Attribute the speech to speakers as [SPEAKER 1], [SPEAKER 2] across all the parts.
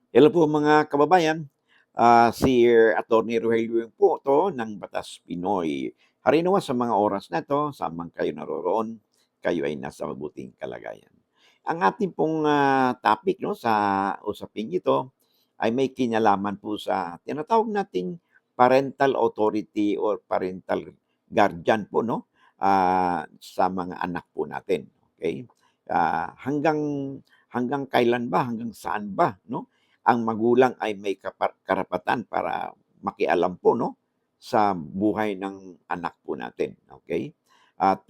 [SPEAKER 1] Hello po mga kababayan, si Attorney Rogelio po 'to ng Batas Pinoy. Harinawa sa mga oras na 'to, saan kayo naroroon, kayo ay nasa mabuting kalagayan. Ang ating pong, topic 'no, sa usaping ito ay may kinalaman po sa tinatawag nating parental authority or parental guardian po 'no, sa mga anak po natin, okey? Hanggang hanggang kailan ba, hanggang saan ba 'no, ang magulang ay may karapatan para makialam po 'no, sa buhay ng anak po natin, okay. At,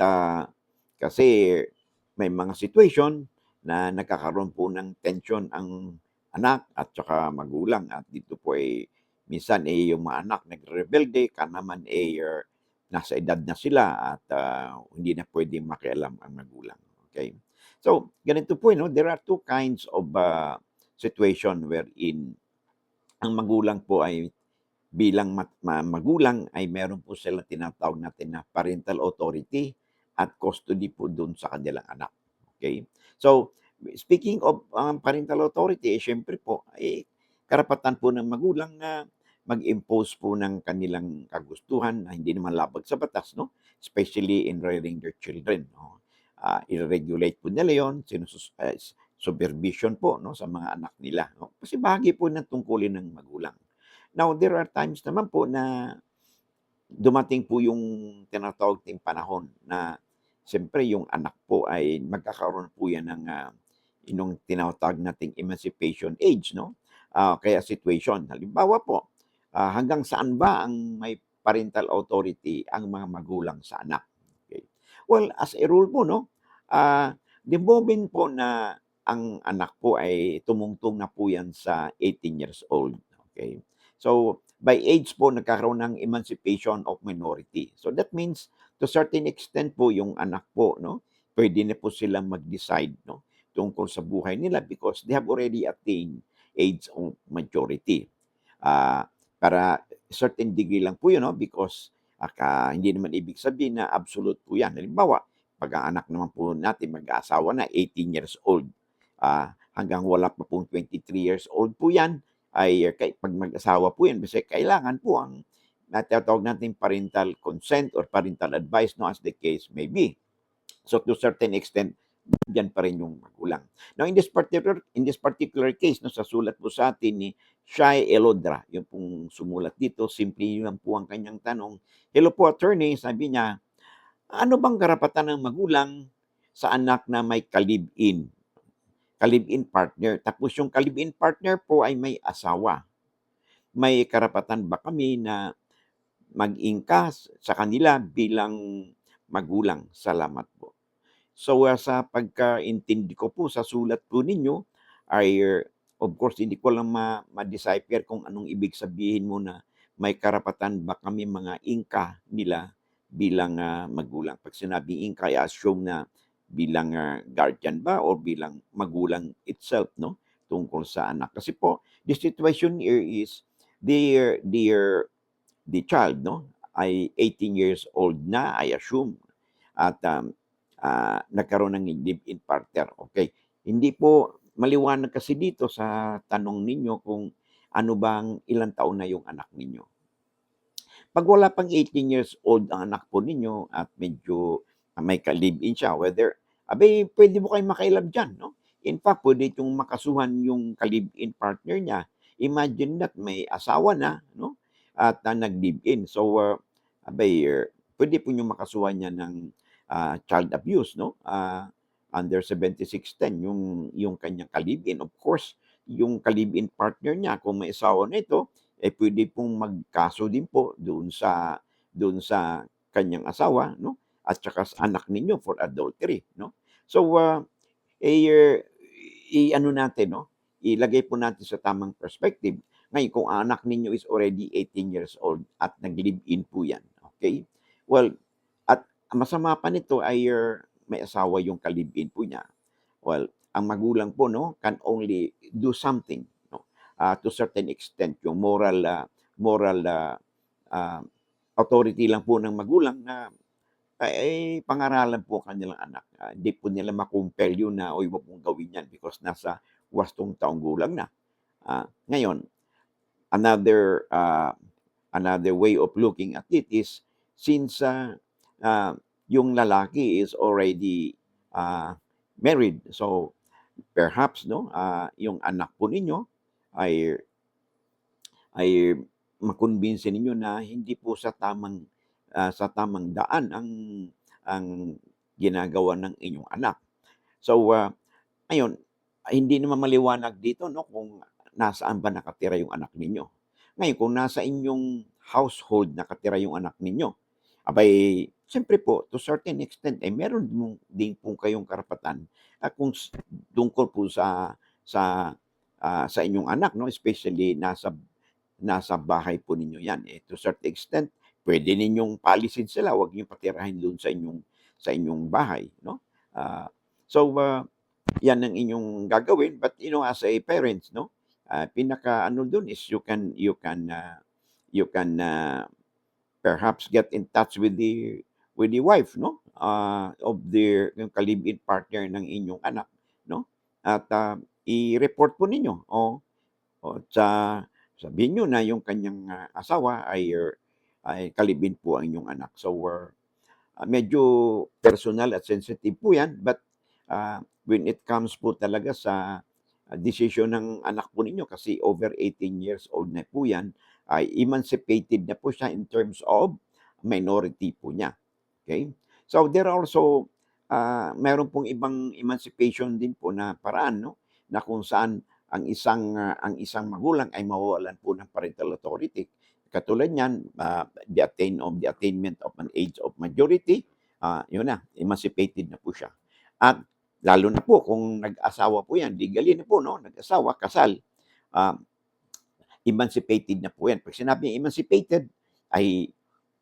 [SPEAKER 1] kasi may mga situation na nagkakaroon po ng tensyon ang anak at saka magulang at dito po ay minsan, yung mga anak nagrerebelde, ka naman, nasa edad na sila at, hindi na puwedeng makialam ang magulang, okay. So, ganito po, 'no, there are two kinds of, situation wherein ang magulang po ay bilang magulang ay meron po silang tinatawag natin na parental authority at custody po dun sa kanilang anak, okay. So, speaking of, parental authority, siyempre po, karapatan po ng magulang na mag-impose po ng kanilang kagustuhan na hindi naman labag sa batas 'no, especially in rearing their children 'no. Ire-regulate po nila yun, supervision po 'no, sa mga anak nila 'no, kasi bahagi po ng tungkulin ng magulang. Now, there are times naman po na dumating po yung tinatawag nating panahon na siyempre yung anak po ay magkakaroon po yan ng, yung tinatawag nating emancipation age 'no, kaya situation. Halimbawa po, hanggang saan ba ang may parental authority ang mga magulang sa anak, okey. Well, as a rule po 'no, the moment po na ang anak po ay tumungtong na po yan sa 18 years old, okey. So, by age po nagkakaroon ng emancipation of minority. So that means to certain extent po yung anak po 'no, puwede na po silang mag-decide 'no, tungkol sa buhay nila because they have already attained age of majority. Para certain degree lang po yun 'no, because hindi naman ibig sabihin na absolute po yan. Halimbawa, 'pag ang anak naman po natin mag-aasawa na 18 years old, hanggang wala pa pong 23 years old po yan, ay 'pag mag-asawa po yan kasi kailangan po ang tinatawag nating parental consent or parental advice 'no, as the case may be. So to certain extent, diyan pa rin yung magulang. Now in this particular case 'no, sa sulat po sa atin ni Shai Elodra, yung pong sumulat dito, simple lang po ang kanyang tanong. "Hello po attorney," sabi niya, "ano bang karapatan ng magulang sa anak na may ka-live-in partner? Tapos yung ka-live-in partner po ay may asawa. May karapatan ba kami na mag-ingkas sa kanila bilang magulang? Salamat po." So, sa pagkaintindi ko po sa sulat po ninyo ay, of course hindi ko lang ma-decipher kung anong ibig sabihin mo na may karapatan ba kami mga ingka nila bilang, magulang. 'Pag sinabing ingka, i-assume na bilang, guardian ba o bilang magulang itself 'no, tungkol sa anak. Kasi po, the situation here is the child 'no, ay 18 years old na, I assume at, nagkaroon ng live-in partner, okey. Hindi po maliwanag kasi dito sa tanong ninyo kung ano bang ilang taon na yung anak ninyo. 'Pag wala pang 18 years old ang anak po ninyo at medyo may ka-live-in siya, whether aba'y puwede mo kayong makialam diyan 'no. In fact, puwede niyong makasuhan yung ka-live-in partner niya. Imagine that may asawa na 'no, at, nag-live-in. So, aba'y, puwede po niyong makasuhan niyan ng, child abuse 'no, under 7610 yung kanyang ka-live-in. Of course, yung ka-live-in partner niya kung may asawa na ito, puwede pong magkaso din po doon sa kanyang asawa 'no, at saka sa anak ninyo for adultery 'no. So, eh, er, i-ano natin 'no, ilagay po natin sa tamang perspective. Ngayon kung ang anak ninyo is already 18 years old at nag-live-in po 'yan, okay. Well, at ang masama pa nito ay, may asawa yung ka-live-in po niya. Well, ang magulang po 'no, can only do something 'no, to certain extent yung moral, ah, authority lang po ng magulang na pangaralan po ang kanilang anak. Hindi po nila ma-compel yun na, "Uy, wag mong gawin yan," because nasa wastong taong gulang na. Ngayon, another another way of looking at it is since uh, yung lalaki is already married, so perhaps no, yung anak po ninyo ay ay makumbinsi ninyo na hindi po sa tamang daan ang ginagawa ng inyong anak. So, ngayon, hindi naman maliwanag dito 'no, kung nasaan ba nakatira yung anak ninyo. Ngayon kung nasa inyong household nakatira yung anak ninyo, abay siyempre po to certain extent, meron din po kayong karapatan at kung tungkol po sa inyong anak 'no, especially nasa bahay po ninyo 'yan, to certain extent puwede ninyong paalisin sila, huwag niyong patirahin do'n sa inyong bahay 'no. Ah, so, 'yan ang inyong gagawin but as a parents 'no, pinaka-ano do'n is you can perhaps get in touch with the wife 'no, of yung ka-live-in partner ng inyong anak 'no, at, i-report po ninyo o sabihin niyo na yung kanyang, asawa ay ka-live-in po ang inyong anak. So, medyo personal at sensitive po 'yan but, when it comes po talaga sa, desisyon ng anak po ninyo kasi over 18 years old na po 'yan, ay emancipated na po siya in terms of minority po niya, okay. So, there are also, meron pong ibang emancipation din po na paraan 'no, na kung saan ang isang magulang ay mawawalan po ng parental authority. Katulad niyan, the attainment of an age of majority, yun na, emancipated na po siya. At lalo na po kung nag-asawa po 'yan, legally na po 'no, nag-asawa, kasal, um, emancipated na po 'yan. 'Pag sinabing emancipated ay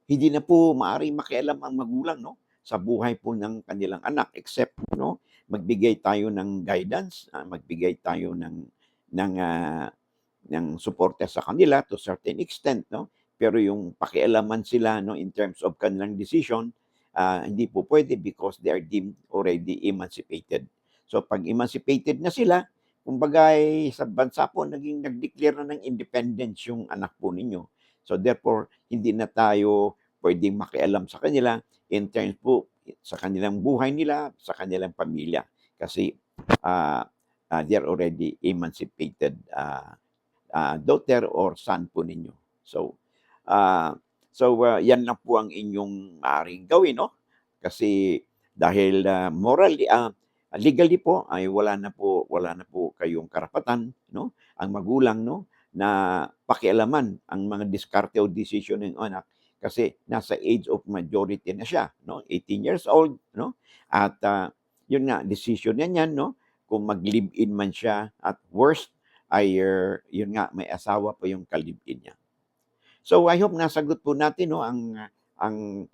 [SPEAKER 1] hindi na po maaaring makialam ang magulang 'no, sa buhay po ng kanilang anak except 'no, magbigay tayo ng guidance, magbigay tayo ng, ng suporta sa kanila to certain extent 'no. Pero yung pakialaman sila 'no, in terms of kanilang decision, hindi po puwede because they are deemed already emancipated. So 'pag emancipated na sila, kumbaga ay sa bansa po nag-declare na ng independence yung anak po ninyo. So therefore, hindi na tayo puwedeng makialam sa kanila in terms po sa kanilang buhay nila, sa kanilang pamilya. Kasi, ah, they are already emancipated, daughter or son po ninyo. So, yan lang po ang inyong maaaring gawin 'no, kasi dahil, legally po ay wala na po kayong karapatan 'no, ang magulang 'no, na pakialaman ang mga diskarte o desisyon ng anak kasi nasa age of majority na siya 'no, 18 years old 'no, at, yun nga desisyon niya niyan 'no, kung mag-live-in man siya at worst ay, yun nga may asawa pa yung ka-live-in niya. So, I hope nasagot po natin 'no ang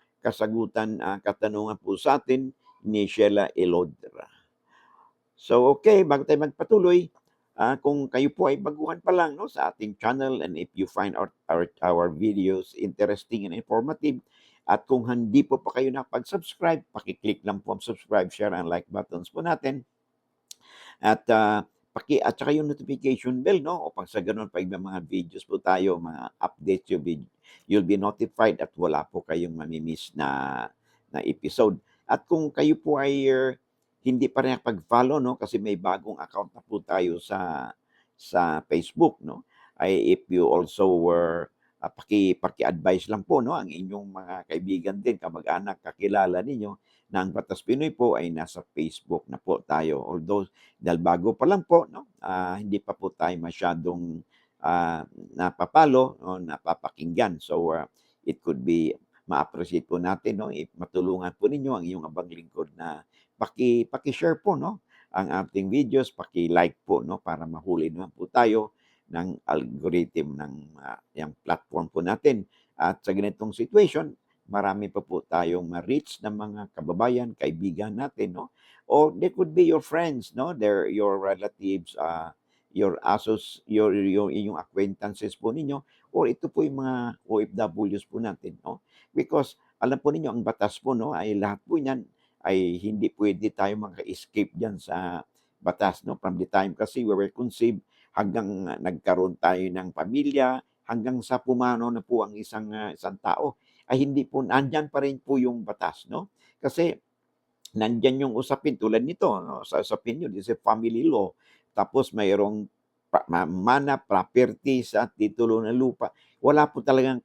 [SPEAKER 1] katanungan po sa'tin ni Sheila Elodra. So, okay bago tayo magpatuloy, kung kayo po ay baguhan pa lang 'no sa ating channel and if you find our videos interesting and informative at kung hindi po pa kayo nakapag-subscribe, paki-click lang po ang subscribe, share, and like buttons po natin. At, at saka yung notification bell 'no, upang sa gano'n 'pag may mga videos po tayo, mga updates, you'll be notified at wala po kayong mami-miss na episode. At kung kayo po ay, hindi pa rin nakapag-follow 'no, kasi may bagong account na po tayo sa Facebook 'no, ay if you also were, paki-advise lang po 'no, ang inyong mga kaibigan din, kamag-anak, kakilala ninyo na ang Batas Pinoy po ay nasa Facebook na po tayo. Although dahil bago pa lang po 'no, hindi pa po tayo masyadong, napapalo o napapakinggan. So, it could be ma-appreciate po natin 'no, if matulungan po ninyo ang iyong abang lingkod na paki-share po 'no, ang ating videos, paki-like po 'no, para mahuli naman po tayo ng algorithm ng, 'yang platform po natin. At sa ganitong situation, marami pa po tayong ma-reach na mga kababayan, kaibigan natin 'no, or they could be your friends 'no, your relatives, your inyong acquaintances po ninyo or ito po yung mga OFWs po natin 'no. Because alam po ninyo ang batas po 'no, ay lahat po niyan ay hindi puwede tayong maka-escape diyan sa batas 'no. From the time kasi we were conceived, hanggang nagkaroon tayo ng pamilya, hanggang sa pumanaw na po ang isang tao, ay hindi po nandiyan pa rin po yung batas 'no. Kasi nandiyan yung usapin tulad nito 'no, sa usapin niyo this is family law, tapos mayroong mana, property sa titulo ng lupa. Wala po talagang,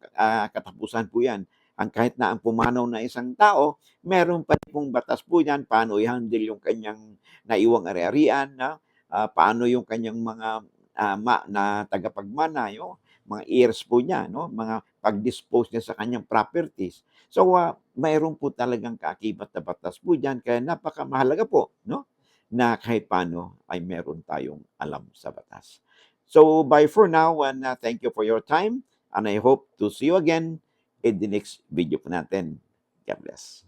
[SPEAKER 1] katapusan po 'yan. Kahit na ang pumanaw na isang tao, meron pa rin pong batas po 'yan, paano i-handle yung kanyang naiwang ari-arian na, paano yung kanyang mga, na tagapagmana, yung mga heirs po niya 'no, mga pag-dispose niya sa kanyang properties. So, mayroon po talagang kaakibat na batas po diyan kaya napakamahalaga po 'no, na kahit paano ay meron tayong alam sa batas. So, bye for now and, thank you for your time and I hope to see you again in the next video po natin. God bless.